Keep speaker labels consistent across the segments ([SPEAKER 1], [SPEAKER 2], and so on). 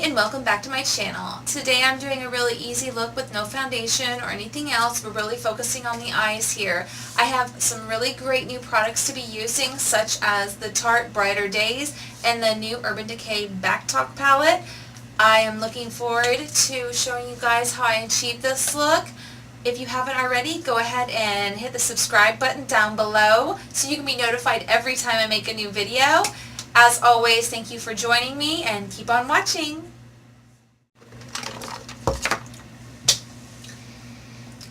[SPEAKER 1] and welcome back to my channel. Today I'm doing a really easy look with no foundation or anything else. We're really focusing on the eyes here. I have some really great new products to be using, such as the Tarte-brighter Days and the new Urban Decay Back Talk palette. I am looking forward to showing you guys how I achieved this look. If you haven't already, go ahead and hit the subscribe button down below so you can be notified every time I make a new video. As always, thank you for joining me and keep on watching.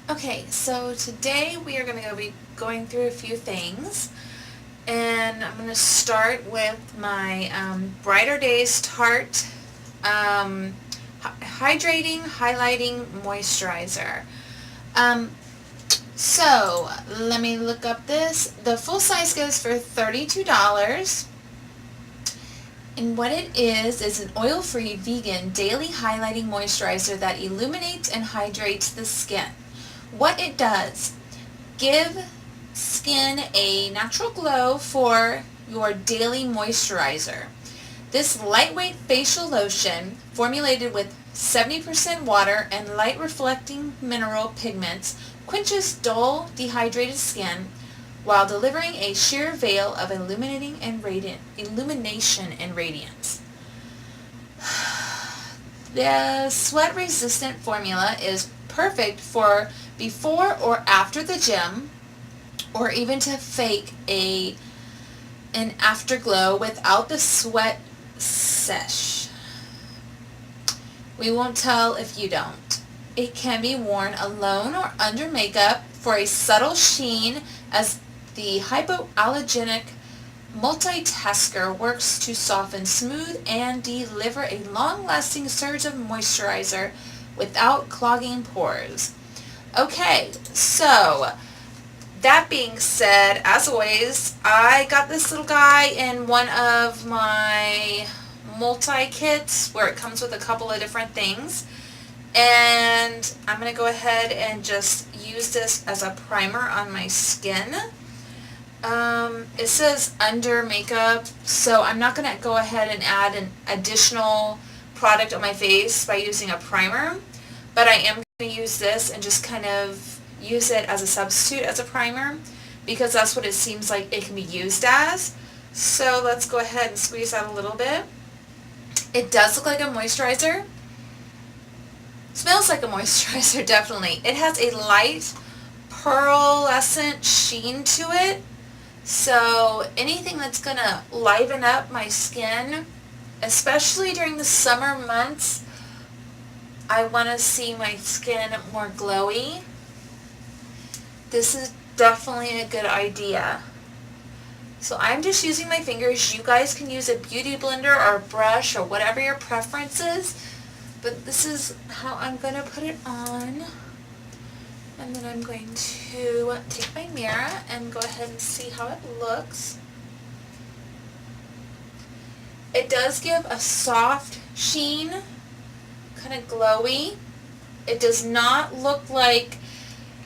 [SPEAKER 1] Okay, so today we are going to be going through a few things, and I'm going to start with my Brighter Days Tarte Hydrating Highlighting Moisturizer. So let me look up this. The full size goes for $32. And what it is an oil-free vegan daily highlighting moisturizer that illuminates and hydrates the skin. What it does, give skin a natural glow for your daily moisturizer. This lightweight facial lotion, formulated with 70% water and light reflecting mineral pigments, quenches dull, dehydrated skin while delivering a sheer veil of illumination and radiance. The sweat-resistant formula is perfect for before or after the gym, or even to fake an afterglow without the sweat sesh. We won't tell if you don't. It can be worn alone or under makeup for a subtle sheen, as the hypoallergenic multitasker works to soften, smooth, and deliver a long-lasting surge of moisturizer without clogging pores. Okay, so that being said, as always, I got this little guy in one of my multi-kits where it comes with a couple of different things. And I'm going to go ahead and just use this as a primer on my skin. It says under makeup, so I'm not going to go ahead and add an additional product on my face by using a primer, but I am going to use this and just kind of use it as a substitute as a primer, because that's what it seems like it can be used as. So let's go ahead and squeeze out a little bit. It does look like a moisturizer. Smells like a moisturizer, definitely. It has a light pearlescent sheen to it. So anything that's going to liven up my skin, especially during the summer months, I want to see my skin more glowy. This is definitely a good idea. So I'm just using my fingers. You guys can use a beauty blender or a brush or whatever your preference is. But this is how I'm going to put it on. And then I'm going to take my mirror and go ahead and see how it looks. It does give a soft sheen, kind of glowy. It does not look like,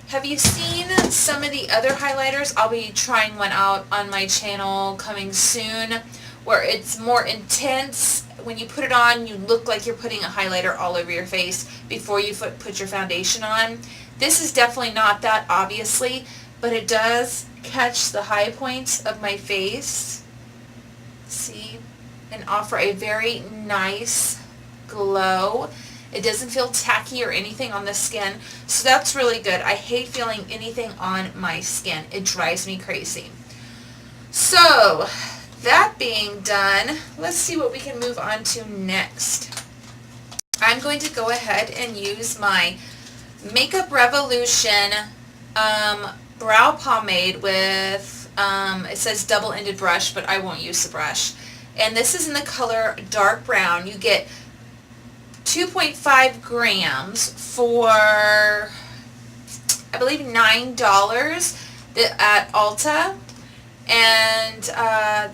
[SPEAKER 1] have you seen some of the other highlighters? I'll be trying one out on my channel coming soon, where it's more intense. When you put it on, you look like you're putting a highlighter all over your face before you put your foundation on. This is definitely not that, obviously, but it does catch the high points of my face, see, and offer a very nice glow. It doesn't feel tacky or anything on the skin, so that's really good. I hate feeling anything on my skin. It drives me crazy. So that being done, let's see what we can move on to next. I'm going to go ahead and use my Makeup Revolution brow pomade with, it says double-ended brush, but I won't use the brush. And this is in the color dark brown. You get 2.5 grams for, I believe, $9 at Ulta. And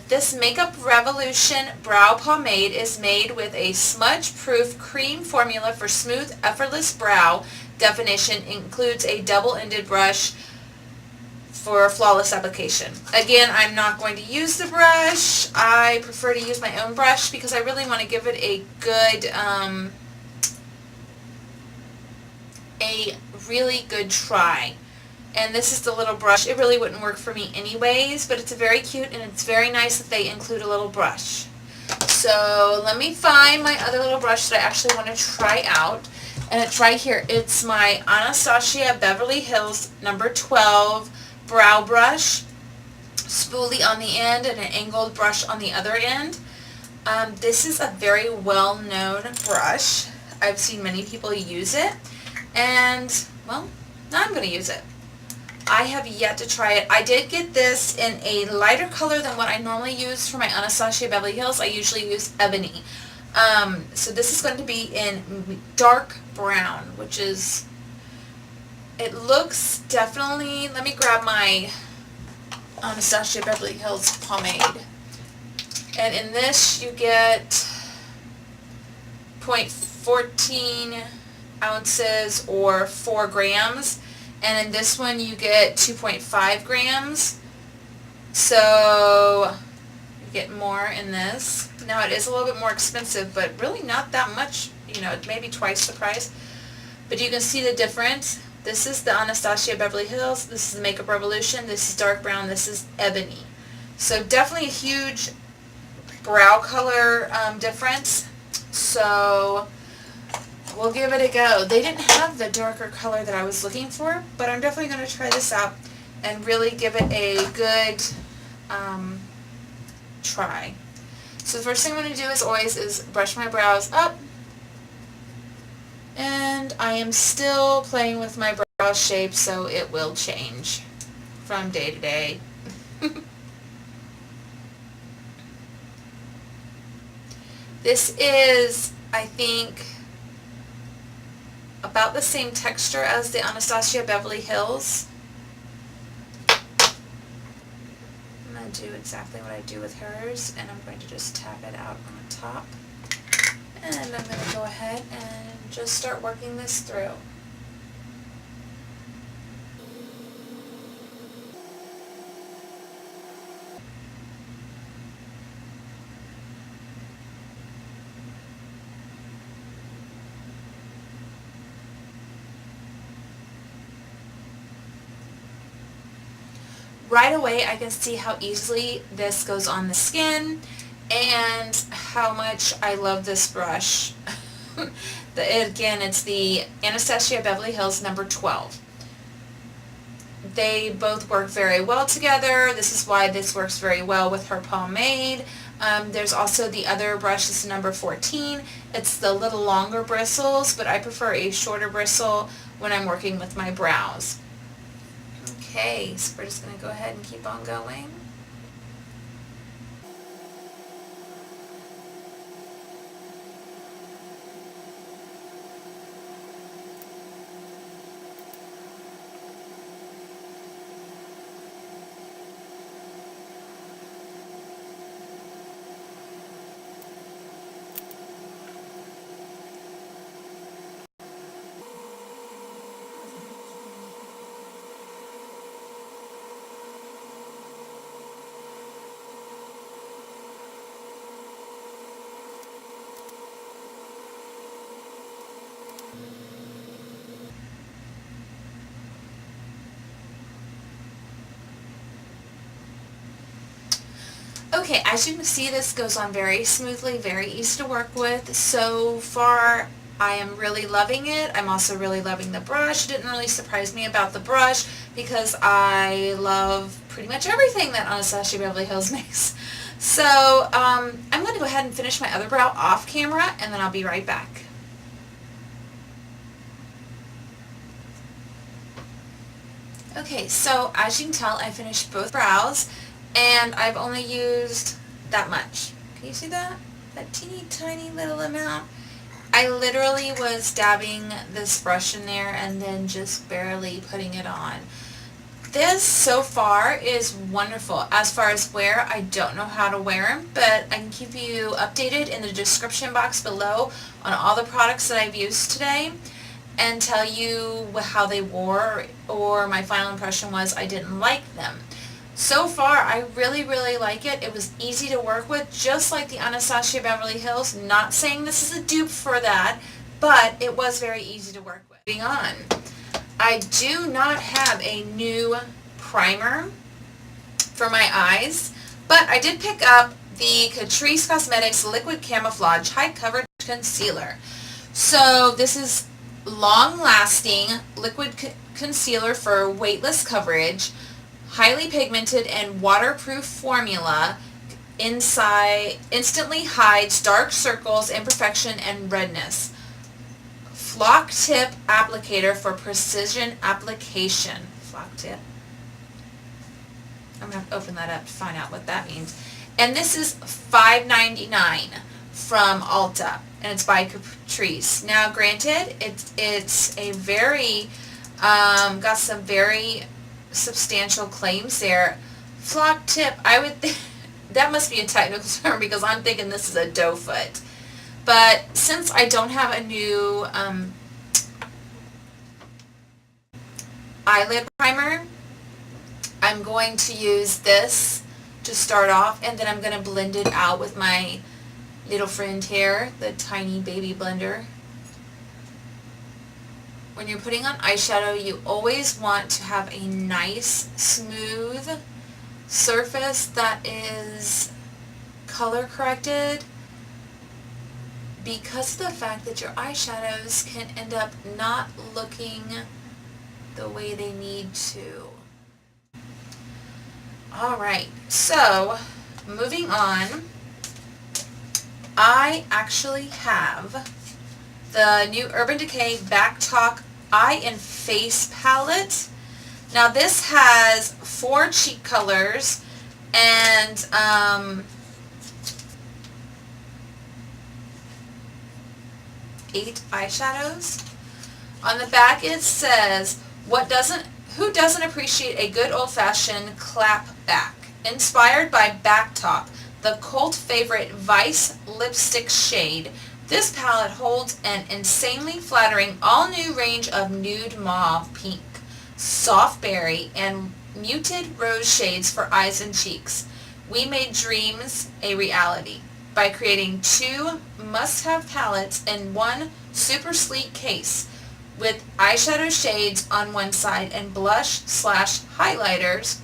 [SPEAKER 1] this Makeup Revolution brow pomade is made with a smudge-proof cream formula for smooth, effortless brow definition. Includes a double-ended brush for flawless application. Again, I'm not going to use the brush. I prefer to use my own brush because I really want to give it a good, really good try. And this is the little brush. It really wouldn't work for me anyways, but it's very cute and it's very nice that they include a little brush. So let me find my other little brush that I actually want to try out. And it's right here. It's my Anastasia Beverly Hills number 12 brow brush. Spoolie on the end and an angled brush on the other end. This is a very well-known brush. I've seen many people use it. And, well, now I'm going to use it. I have yet to try it. I did get this in a lighter color than what I normally use for my Anastasia Beverly Hills. I usually use ebony. So this is going to be in dark brown, which is, it looks definitely, let me grab my Anastasia Beverly Hills pomade. And in this you get 0.14 ounces or 4 grams. And in this one you get 2.5 grams. So you get more in this. Now it is a little bit more expensive, but really not that much, you know, maybe twice the price. But you can see the difference. This is the Anastasia Beverly Hills, this is the Makeup Revolution, this is dark brown, this is ebony. So definitely a huge brow color difference. So we'll give it a go. They didn't have the darker color that I was looking for, but I'm definitely going to try this out and really give it a good try. So the first thing I'm going to do as always is brush my brows up. And I am still playing with my brow shape, so it will change from day to day. This is, I think, about the same texture as the Anastasia Beverly Hills. I'm going to do exactly what I do with hers, and I'm going to just tap it out on the top. And I'm going to go ahead and just start working this through. Right away I can see how easily this goes on the skin and how much I love this brush. Again, it's the Anastasia Beverly Hills number 12. They both work very well together. This is why this works very well with her pomade. There's also the other brush, this is number 14. It's the little longer bristles, but I prefer a shorter bristle when I'm working with my brows. Okay, so we're just going to go ahead and keep on going. Okay, as you can see, this goes on very smoothly, very easy to work with. So far, I am really loving it. I'm also really loving the brush. It didn't really surprise me about the brush because I love pretty much everything that Anastasia Beverly Hills makes. So I'm going to go ahead and finish my other brow off camera, and then I'll be right back. Okay, so as you can tell, I finished both brows. And I've only used that much. Can you see that? That teeny tiny little amount. I literally was dabbing this brush in there and then just barely putting it on. This so far is wonderful. As far as wear, I don't know how to wear them, but I can keep you updated in the description box below on all the products that I've used today. and tell you how they wore, or my final impression was I didn't like them. So far, I really, really like it. It was easy to work with, just like the Anastasia Beverly Hills. Not saying this is a dupe for that, but it was very easy to work with. Moving on, I do not have a new primer for my eyes, but I did pick up the Catrice Cosmetics Liquid Camouflage High Coverage Concealer. So this is long-lasting liquid concealer for weightless coverage, highly pigmented and waterproof formula. Inside instantly hides dark circles, imperfection, and redness. Flock tip applicator for precision application. Flock tip. I'm going to have to open that up to find out what that means. And this is $5.99 from Ulta, and it's by Catrice. Now, granted, it's a very, got some very substantial claims there. Flock tip, I would think, that must be a technical term because I'm thinking this is a doe foot. But since I don't have a new eyelid primer, I'm going to use this to start off, and then I'm going to blend it out with my little friend here, the tiny baby blender. When you're putting on eyeshadow, you always want to have a nice, smooth surface that is color corrected, because of the fact that your eyeshadows can end up not looking the way they need to. Alright, so moving on, I actually have the new Urban Decay Back Talk Eye and Face Palette. Now this has 4 cheek colors and 8 eyeshadows. On the back it says, who doesn't appreciate a good old-fashioned clap back? Inspired by Back Talk, the cult favorite Vice lipstick shade, this palette holds an insanely flattering all-new range of nude mauve, pink, soft berry, and muted rose shades for eyes and cheeks. We made dreams a reality by creating 2 must-have palettes in one super sleek case, with eyeshadow shades on one side and blush/highlighters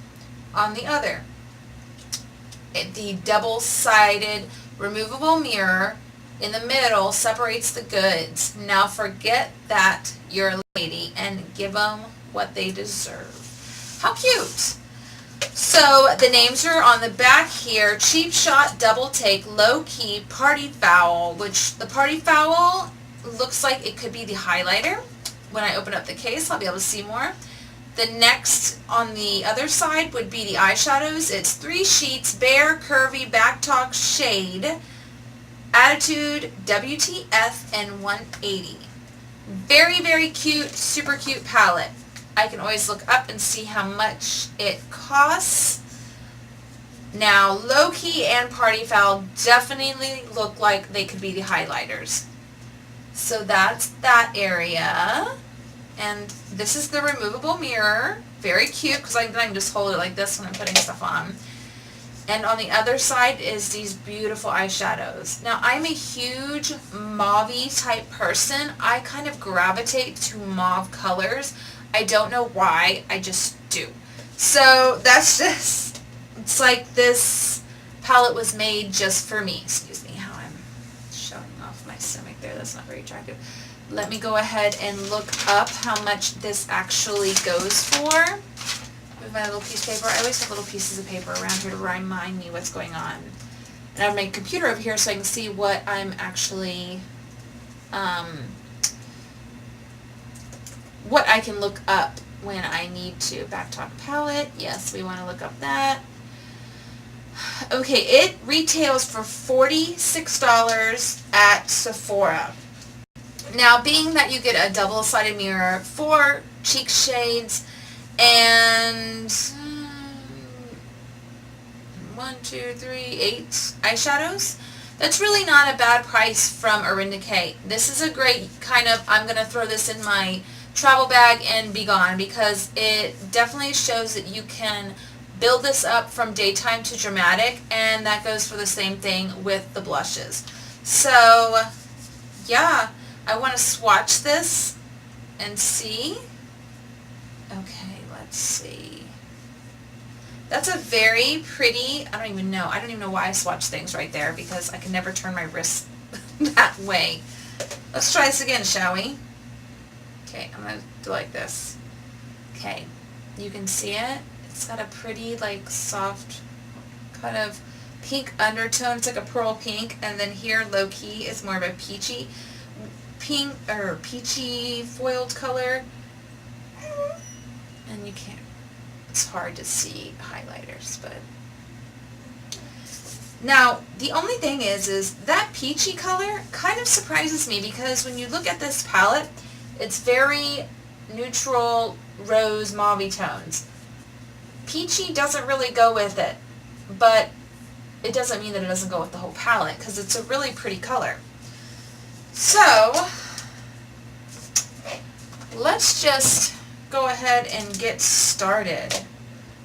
[SPEAKER 1] on the other. The double-sided removable mirror in the middle separates the goods. Now forget that you're a lady and give them what they deserve. How cute! So the names are on the back here. Cheap Shot, Double Take, Low Key, Party Foul, which the Party Foul looks like it could be the highlighter. When I open up the case, I'll be able to see more. The next on the other side would be the eyeshadows. It's 3 sheets, Bare, Curvy, Back Talk, Shade, Attitude, WTF, and 180. Very, very cute, super cute palette. I can always look up and see how much it costs. Now, Low Key and Party Foul definitely look like they could be the highlighters. So that's that area. And this is the removable mirror. Very cute, because I can just hold it like this when I'm putting stuff on. And on the other side is these beautiful eyeshadows. Now, I'm a huge mauve-y type person. I kind of gravitate to mauve colors. I don't know why, I just do. So that's just, it's like this palette was made just for me. Excuse me how I'm showing off my stomach there. That's not very attractive. Let me go ahead and look up how much this actually goes for. With my little piece of paper. I always have little pieces of paper around here to remind me what's going on. And I have my computer over here so I can see what I'm actually, what I can look up when I need to. Back Talk palette. Yes, we want to look up that. Okay, it retails for $46 at Sephora. Now, being that you get a double-sided mirror, 4 cheek shades, and 1, 2, 3, 8 eyeshadows, That's really not a bad price from Urban Decay. This is a great kind of, I'm going to throw this in my travel bag and be gone, because it definitely shows that you can build this up from daytime to dramatic, and that goes for the same thing with the blushes. So yeah, I want to swatch this and see. Okay, let's see. That's a very pretty, I don't even know why I swatch things right there, because I can never turn my wrist that way. Let's try this again, shall we? Okay, I'm going to do like this. Okay, you can see it. It's got a pretty, like, soft kind of pink undertone. It's like a pearl pink, and then here low-key is more of a peachy pink, or peachy foiled color. And you can't, it's hard to see highlighters, but now the only thing is that peachy color kind of surprises me, because when you look at this palette, it's very neutral rose mauve tones. Peachy doesn't really go with it, but it doesn't mean that it doesn't go with the whole palette, because it's a really pretty color. So let's just go ahead and get started.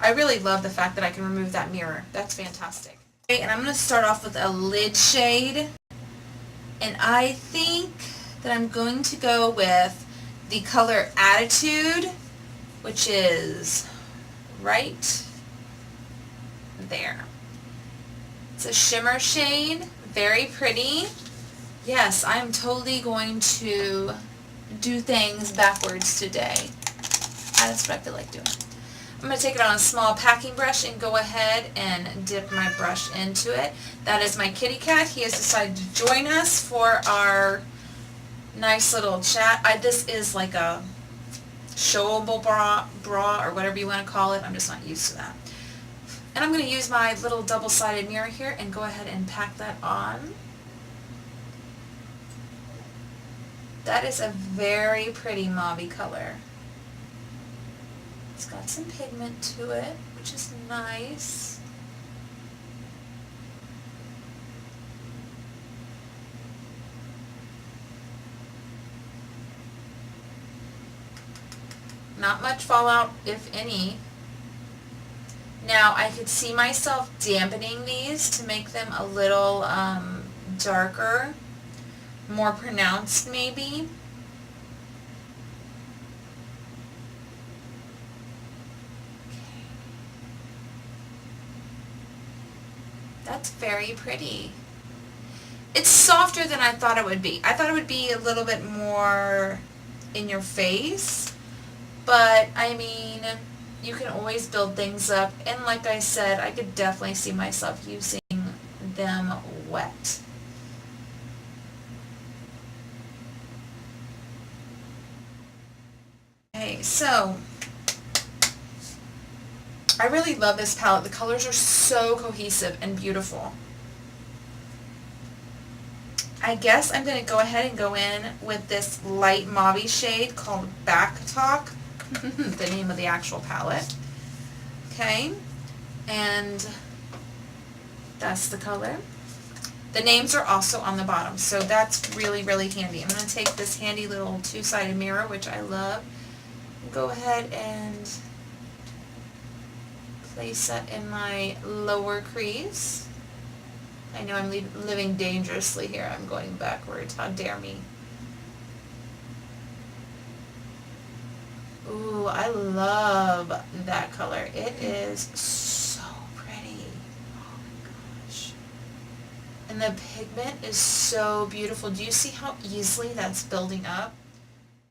[SPEAKER 1] I really love the fact that I can remove that mirror. That's fantastic. Okay, and I'm going to start off with a lid shade, and I think that I'm going to go with the color Attitude, which is right there. It's a shimmer shade, very pretty. Yes, I'm totally going to do things backwards today. That's what I feel like doing. I'm going to take it on a small packing brush and go ahead and dip my brush into it. That is my kitty cat. He has decided to join us for our nice little chat. This is like a showable bra or whatever you want to call it. I'm just not used to that. And I'm going to use my little double-sided mirror here and go ahead and pack that on. That is a very pretty mauve color. It's got some pigment to it, which is nice. Not much fallout, if any. Now, I could see myself dampening these to make them a little darker, more pronounced maybe. That's very pretty. It's softer than I thought it would be. I thought it would be a little bit more in your face, but I mean, you can always build things up, and like I said, I could definitely see myself using them wet. Okay, so I really love this palette. The colors are so cohesive and beautiful. I guess I'm going to go ahead and go in with this light mauve shade called Back Talk, the name of the actual palette. Okay, and that's the color. The names are also on the bottom, so that's really, really handy. I'm going to take this handy little two-sided mirror, which I love, and go ahead and place that in my lower crease. I know I'm living dangerously here. I'm going backwards. How dare me. Ooh, I love that color. It is so pretty. Oh my gosh. And the pigment is so beautiful. Do you see how easily that's building up?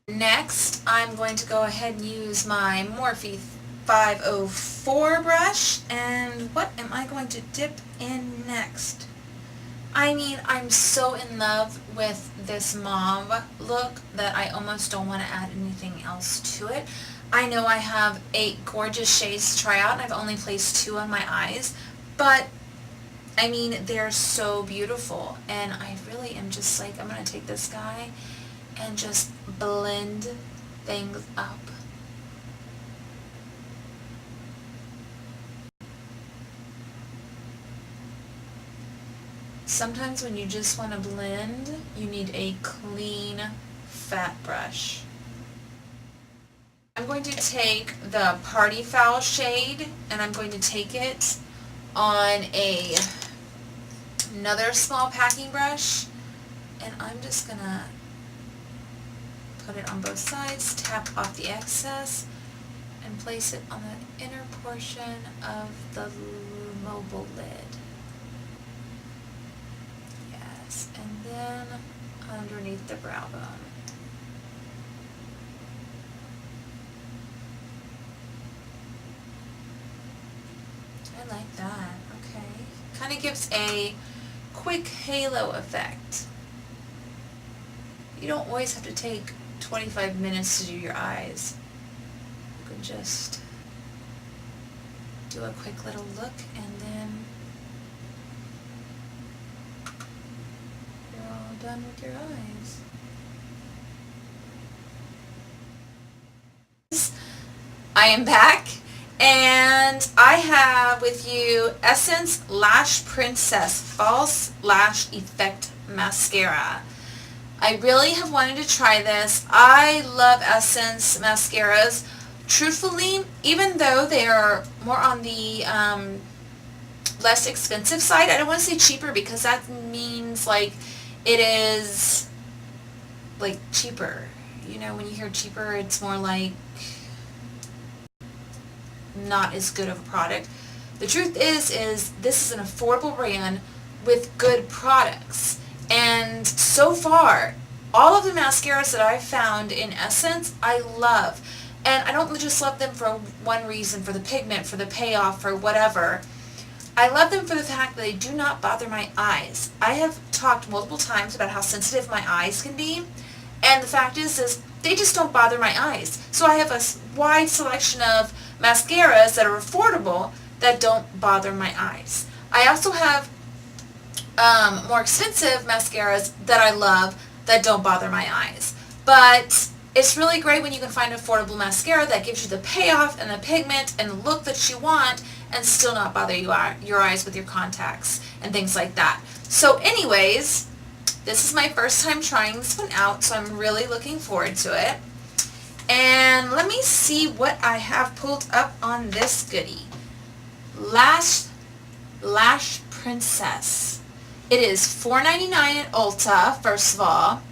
[SPEAKER 1] Next, I'm going to go ahead and use my Morphe 504 brush, and what am I going to dip in next? I mean, I'm so in love with this mauve look that I almost don't want to add anything else to it. I know I have 8 gorgeous shades to try out, and I've only placed 2 on my eyes, but I mean, they're so beautiful, and I really am just like, I'm going to take this guy and just blend things up. sometimes when you just want to blend, you need a clean, fat brush. I'm going to take the Party Foul shade and I'm going to take it on another small packing brush, and I'm just going to put it on both sides, tap off the excess, and place it on the inner portion of the mobile lid. Yes, and then underneath the brow bone. I like that, okay. Kind of gives a quick halo effect. You don't always have to take 25 minutes to do your eyes. You can just do a quick little look and then you're all done with your eyes. I am back and I have with you Essence-Lash Princess False Lash Effect Mascara. I really have wanted to try this. I love Essence mascaras. Truthfully, even though they are more on the less expensive side, I don't want to say cheaper because that means like it is like cheaper. You know, when you hear cheaper, it's more like not as good of a product. The truth is this is an affordable brand with good products. And so far, all of the mascaras that I've found in Essence, I love. And I don't just love them for one reason, for the pigment, for the payoff, for whatever. I love them for the fact that they do not bother my eyes. I have talked multiple times about how sensitive my eyes can be. And the fact is they just don't bother my eyes. So I have a wide selection of mascaras that are affordable that don't bother my eyes. I also have more expensive mascaras that I love that don't bother my eyes. But it's really great when you can find an affordable mascara that gives you the payoff and the pigment and the look that you want and still not bother your eyes with your contacts and things like that. So anyways, this is my first time trying this one out, so I'm really looking forward to it. And let me see what I have pulled up on this goodie. Lash Princess. It is $4.99 at Ulta, first of all.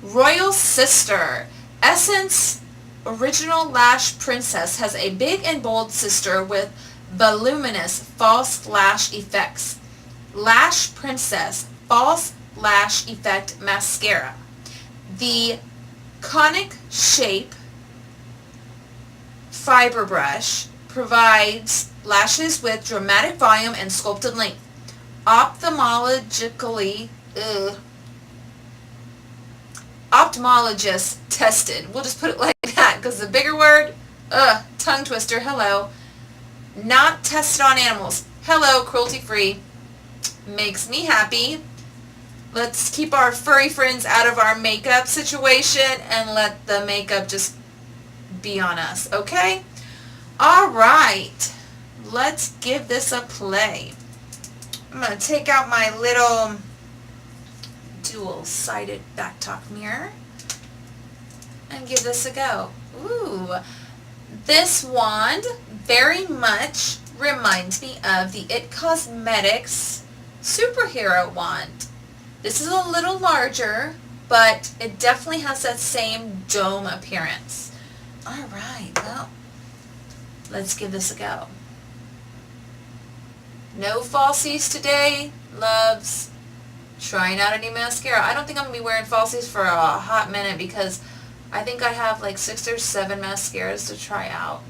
[SPEAKER 1] Royal Sister. Essence Original Lash Princess has a big and bold sister with voluminous false lash effects. Lash Princess False Lash Effect Mascara. The conic shape fiber brush provides lashes with dramatic volume and sculpted length. Ophthalmologist tested. We'll just put it like that because the bigger word, tongue twister, hello. Not tested on animals. Hello, cruelty free. Makes me happy. Let's keep our furry friends out of our makeup situation and let the makeup just be on us, okay? Alright, let's give this a play. I'm going to take out my little dual-sided backtalk mirror and give this a go. Ooh, this wand very much reminds me of the IT Cosmetics superhero wand. This is a little larger, but it definitely has that same dome appearance. Alright, well, let's give this a go. No falsies today, loves. Trying out a new mascara. I don't think I'm going to be wearing falsies for a hot minute because I think I have like 6 or 7 mascaras to try out.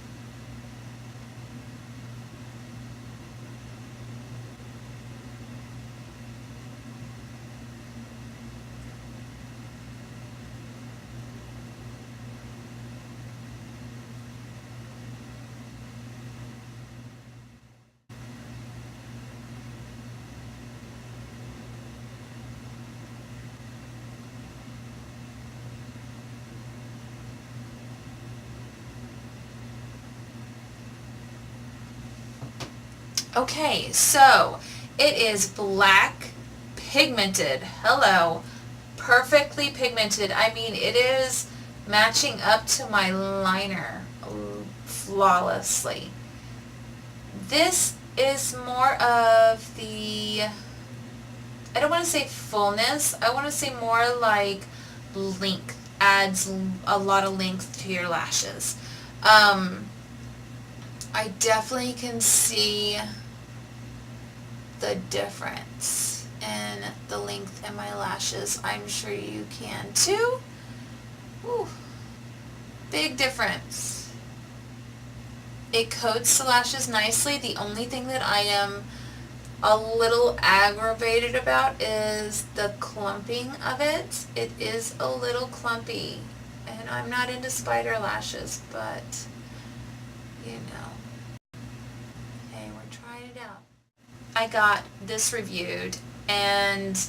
[SPEAKER 1] Okay, so it is black, pigmented. Hello. Perfectly pigmented. I mean, it is matching up to my liner flawlessly. This is more of the, I don't want to say fullness, I want to say more like length. Adds a lot of length to your lashes. I definitely can see the difference in the length in my lashes. I'm sure you can too. Ooh, big difference. It coats the lashes nicely. The only thing that I am a little aggravated about is the clumping of it. It is a little clumpy, and I'm not into spider lashes, but you know, hey, we're trying it out. I got this reviewed and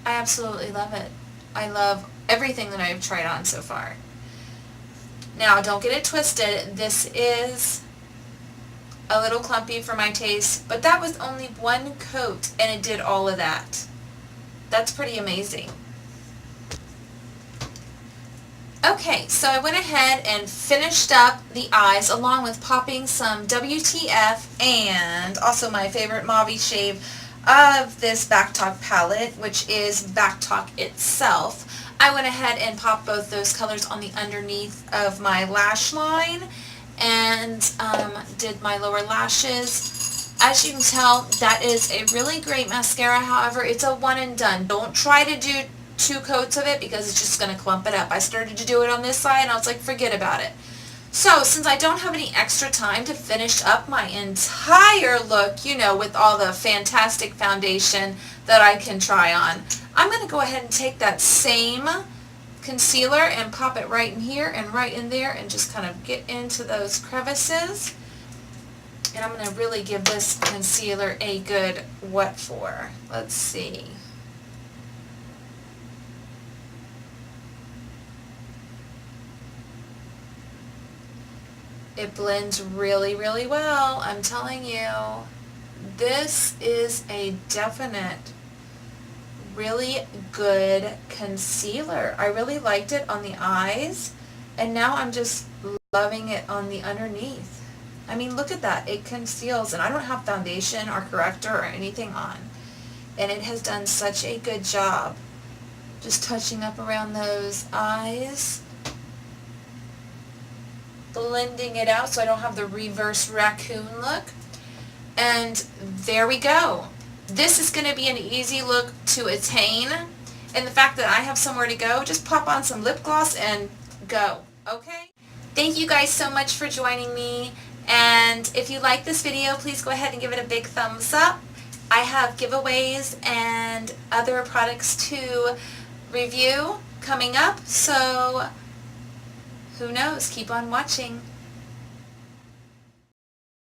[SPEAKER 1] I absolutely love it. I love everything that I've tried on so far. Now, don't get it twisted. This is a little clumpy for my taste, but that was only one coat and it did all of that. That's pretty amazing. Okay, so I went ahead and finished up the eyes along with popping some WTF and also my favorite mauve shade of this Back Talk palette, which is Back Talk itself. I went ahead and popped both those colors on the underneath of my lash line and did my lower lashes. As you can tell, that is a really great mascara. However, it's a one and done. Don't try to do 2 coats of it because it's just going to clump it up. I started to do it on this side and I was like, forget about it. So since I don't have any extra time to finish up my entire look, you know, with all the fantastic foundation that I can try on, I'm going to go ahead and take that same concealer and pop it right in here and right in there and just kind of get into those crevices. And I'm going to really give this concealer a good what for. Let's see. It blends really, really well. I'm telling you, this is a definite, really good concealer. I really liked it on the eyes, and now I'm just loving it on the underneath. I mean, look at that. It conceals, and I don't have foundation or corrector or anything on. And it has done such a good job just touching up around those eyes, blending it out so I don't have the reverse raccoon look. And there we go. This is going to be an easy look to attain. And the fact that I have somewhere to go, just pop on some lip gloss and go. Okay? Thank you guys so much for joining me. And if you like this video, please go ahead and give it a big thumbs up. I have giveaways and other products to review coming up. So who knows? Keep on watching.